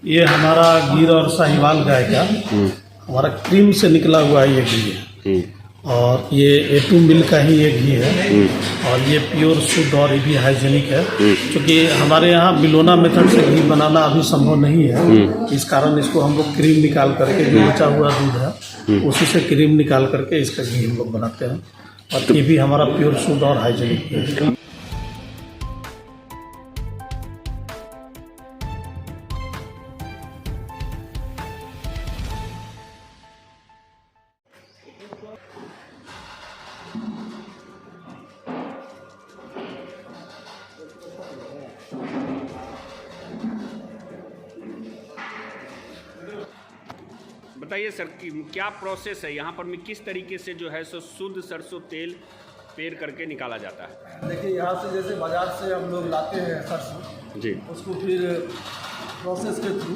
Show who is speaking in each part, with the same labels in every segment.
Speaker 1: ये हमारा गिर और साहिवाल गाय का हमारा क्रीम से निकला हुआ ये घी है। और ये A2 मिल्क का ही ये घी है। और ये प्योर शुद्ध और ये भी हाइजेनिक है। क्योंकि हमारे यहाँ बिलोना मेथड से घी बनाना अभी संभव नहीं है, इस कारण इसको हम लोग क्रीम निकाल करके, जो बचा हुआ दूध है उसी से क्रीम निकाल करके इसका घी हम लोग बनाते हैं। और ये भी हमारा प्योर शुद्ध और हाइजेनिक है।
Speaker 2: बताइए सर कि क्या प्रोसेस है यहाँ पर, में किस तरीके से जो है सो शुद्ध सरसों तेल पेर करके निकाला जाता है?
Speaker 3: देखिए, यहाँ से जैसे बाज़ार से हम लोग लाते हैं सरसों
Speaker 2: जी,
Speaker 3: उसको फिर प्रोसेस के थ्रू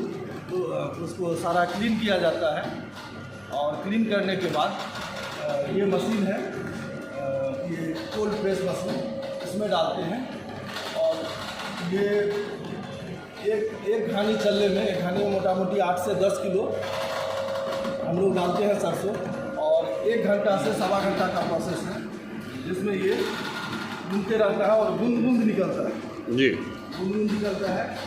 Speaker 3: तो उसको सारा क्लीन किया जाता है। और क्लीन करने के बाद ये मशीन है, ये कोल्ड प्रेस मशीन, इसमें डालते हैं। और ये एक घानी चलने में, एक घानी में मोटा मोटी 8 से 10 किलो हम लोग डालते हैं सरसों। और 1 घंटा से सवा घंटा का प्रोसेस है, जिसमें ये गूंदते रहता है और गूंद निकलता है।
Speaker 2: जी,
Speaker 3: गूंद निकलता है।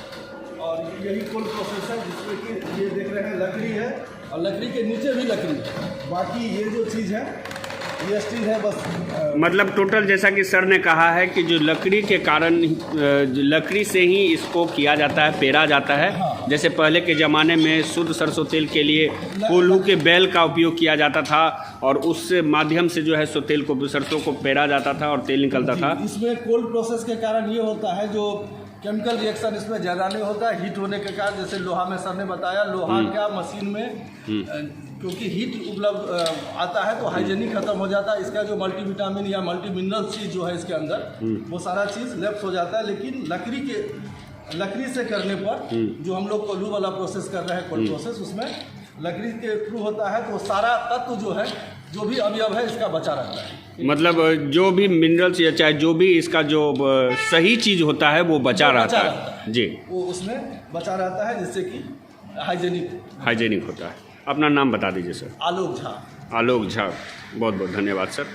Speaker 3: और यही कोल्ड प्रोसेस है, जिसमें कि ये देख रहे हैं लकड़ी है और लकड़ी के नीचे भी लकड़ी है। बाकी ये जो चीज़ है ये स्टील है बस।
Speaker 2: मतलब टोटल जैसा कि सर ने कहा है कि जो लकड़ी के कारण, लकड़ी से ही इसको किया जाता है, पेरा जाता है।
Speaker 3: हाँ।
Speaker 2: जैसे पहले के ज़माने में शुद्ध सरसों तेल के लिए कोल्हू के बैल का उपयोग किया जाता था और उस माध्यम से जो है सो तेल को, सरसों को पेरा जाता था और तेल निकलता था।
Speaker 3: इसमें कोल्ड प्रोसेस के कारण ये होता है, जो केमिकल रिएक्शन इसमें ज़्यादा नहीं होता है। हीट होने के कारण, जैसे लोहा में सर ने बताया, लोहा क्या मशीन में क्योंकि हीट उपलब्ध आता है तो हाइजेनिक खत्म हो जाता है। इसका जो मल्टीविटामिन या मल्टी मिनरल चीज़ जो है इसके अंदर, वो सारा चीज़ लैप्स हो जाता है। लेकिन लकड़ी से करने पर जो हम लोग कोल्हू वाला प्रोसेस कर रहे हैं, कोल्ड प्रोसेस, उसमें लकड़ी के थ्रू होता है तो सारा तत्व जो है, जो भी अवयव है, इसका बचा रहता है।
Speaker 2: मतलब जो भी मिनरल्स या चाहे जो भी इसका जो सही चीज़ होता है वो बचा रहता है। जी,
Speaker 3: वो उसमें बचा रहता है, जिससे कि हाइजेनिक
Speaker 2: होता है। अपना नाम बता दीजिए सर।
Speaker 3: आलोक झा।
Speaker 2: आलोक झा, बहुत बहुत धन्यवाद सर।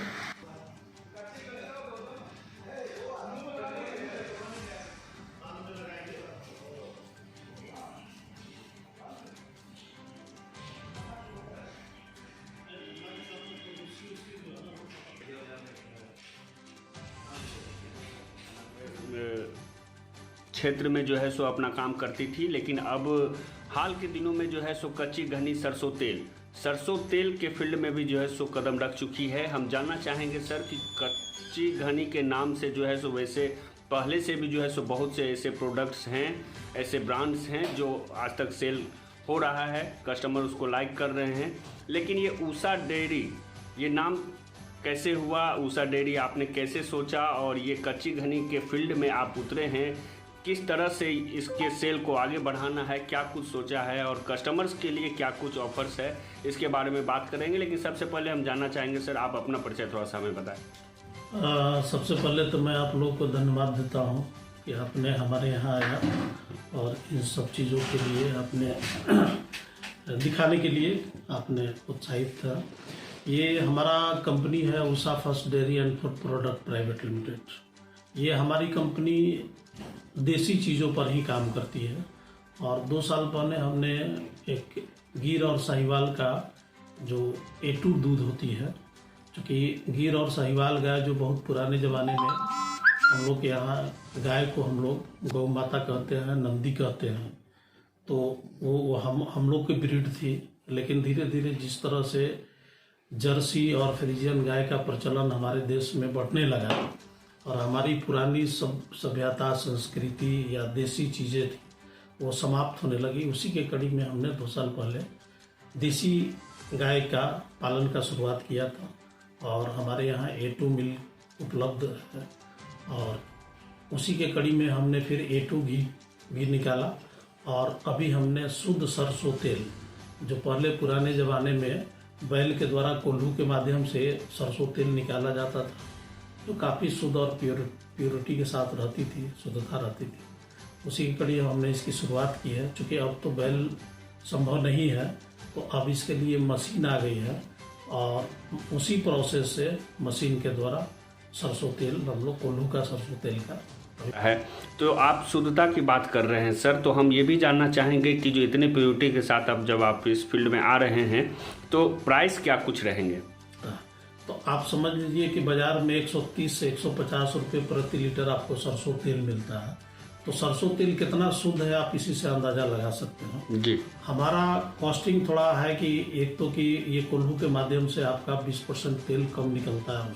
Speaker 2: क्षेत्र में जो है सो अपना काम करती थी, लेकिन अब हाल के दिनों में जो है सो कच्ची घनी सरसों तेल के फील्ड में भी जो है सो कदम रख चुकी है। हम जानना चाहेंगे सर कि कच्ची घनी के नाम से जो है सो वैसे पहले से भी जो है सो बहुत से ऐसे प्रोडक्ट्स हैं, ऐसे ब्रांड्स हैं जो आज तक सेल हो रहा है, कस्टमर उसको लाइक कर रहे हैं। लेकिन ये ऊषा डेयरी, ये नाम कैसे हुआ, ऊषा डेयरी आपने कैसे सोचा, और ये कच्ची घनी के फील्ड में आप उतरे हैं, किस तरह से इसके सेल को आगे बढ़ाना है, क्या कुछ सोचा है और कस्टमर्स के लिए क्या कुछ ऑफर्स है, इसके बारे में बात करेंगे। लेकिन सबसे पहले हम जानना चाहेंगे सर, आप अपना परिचय थोड़ा सा हमें बताएं।
Speaker 1: सबसे पहले तो मैं आप लोगों को धन्यवाद देता हूँ कि आपने हमारे यहाँ आया और इन सब चीज़ों के लिए आपने दिखाने के लिए आपने उत्साहित था। ये हमारा कंपनी है Usha first dairy and food product private limited. ये हमारी कंपनी देसी चीज़ों पर ही काम करती है। और 2 साल पहले हमने एक गिर और साहिवाल का जो A2 दूध होती है, क्योंकि गिर और साहिवाल गाय जो बहुत पुराने ज़माने में हम लोग के यहाँ गाय को हम लोग गौ माता कहते हैं, नंदी कहते हैं, तो वो हम लोग की ब्रीड थी। लेकिन धीरे धीरे जिस तरह से जर्सी और फ्रीजियन गाय का प्रचलन हमारे देश में बढ़ने लगा और हमारी पुरानी सभ्यता, संस्कृति या देसी चीज़ें थी वो समाप्त होने लगी, उसी के कड़ी में हमने 2 साल पहले देसी गाय का पालन का शुरुआत किया था। और हमारे यहाँ A2 मिल्क उपलब्ध है और उसी के कड़ी में हमने फिर A2 घी भी निकाला। और अभी हमने शुद्ध सरसों तेल, जो पहले पुराने ज़माने में बैल के द्वारा कोल्हू के माध्यम से सरसों तेल निकाला जाता था, जो काफ़ी शुद्ध और प्योरिटी के साथ रहती थी, शुद्धता रहती थी, उसी की कड़ी हमने इसकी शुरुआत की है। चूँकि अब तो बैल संभव नहीं है, तो अब इसके लिए मशीन आ गई है और उसी प्रोसेस से मशीन के द्वारा सरसों तेल, हम लोग कोल्हू का सरसों तेल का
Speaker 2: है। तो आप शुद्धता की बात कर रहे हैं सर, तो हम ये भी जानना चाहेंगे कि जो इतने प्योरिटी के साथ अब जब आप इस फील्ड में आ रहे हैं तो प्राइस क्या कुछ रहेंगे?
Speaker 1: तो आप समझ लीजिए कि बाजार में 130 से 150 रुपये प्रति लीटर आपको सरसों तेल मिलता है। तो सरसों तेल कितना शुद्ध है आप इसी से अंदाज़ा लगा सकते हो
Speaker 2: जी।
Speaker 1: हमारा कॉस्टिंग थोड़ा है कि एक तो कि ये कोल्हू के माध्यम से आपका 20% तेल कम निकलता है,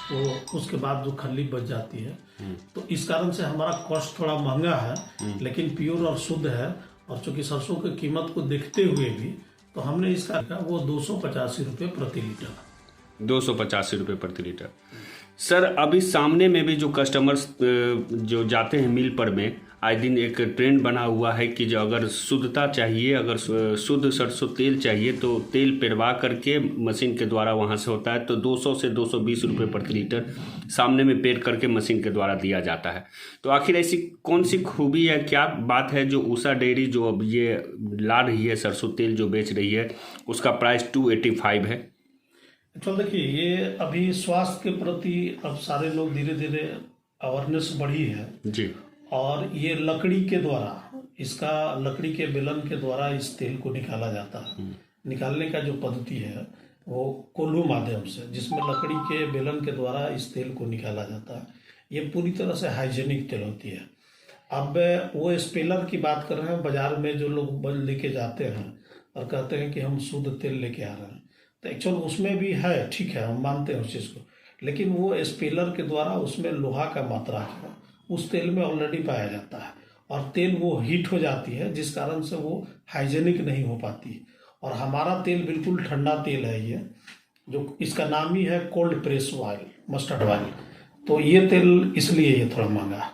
Speaker 1: तो उसके बाद जो खल्ली बच जाती है, तो इस कारण से हमारा कॉस्ट थोड़ा महंगा है, लेकिन प्योर और शुद्ध है। और चूंकि सरसों की कीमत को देखते हुए भी तो हमने इसका वो 285 रुपये प्रति लीटर
Speaker 2: 285 रुपये प्रति लीटर। सर अभी सामने में भी जो कस्टमर्स जो जाते हैं मिल पर में, आए दिन एक ट्रेंड बना हुआ है कि जो अगर शुद्धता चाहिए, अगर शुद्ध सरसों तेल चाहिए तो तेल पेरवा करके मशीन के द्वारा वहाँ से होता है, तो 200 से 220 रुपये प्रति लीटर सामने में पेर करके मशीन के द्वारा दिया जाता है। तो आखिर ऐसी कौन सी खूबी है, क्या बात है जो उषा डेयरी जो अब ये ला रही है सरसों तेल जो बेच रही है, उसका प्राइस 285 है?
Speaker 1: तो देखिए, ये अभी स्वास्थ्य के प्रति अब सारे लोग धीरे धीरे अवेयरनेस बढ़ी है
Speaker 2: जी।
Speaker 1: और ये लकड़ी के द्वारा, इसका लकड़ी के बेलन के द्वारा इस तेल को निकाला जाता है। निकालने का जो पद्धति है वो कोल्हू माध्यम से, जिसमें लकड़ी के बेलन के द्वारा इस तेल को निकाला जाता है। ये पूरी तरह से हाइजेनिक तेल होती है। अब वो स्पेलर की बात कर रहे हैं, बाजार में जो लोग लेके जाते हैं और कहते हैं कि हम शुद्ध तेल लेके आ रहे हैं, तो एक्चुअल उसमें भी है, ठीक है, हम मानते हैं उस चीज़ को, लेकिन वो स्पेलर के द्वारा उसमें लोहा का मात्रा है उस तेल में ऑलरेडी पाया जाता है और तेल वो हीट हो जाती है, जिस कारण से वो हाइजेनिक नहीं हो पाती। और हमारा तेल बिल्कुल ठंडा तेल है, ये जो इसका नाम ही है cold press oil, mustard oil. तो ये तेल इसलिए ये थोड़ा महंगा है।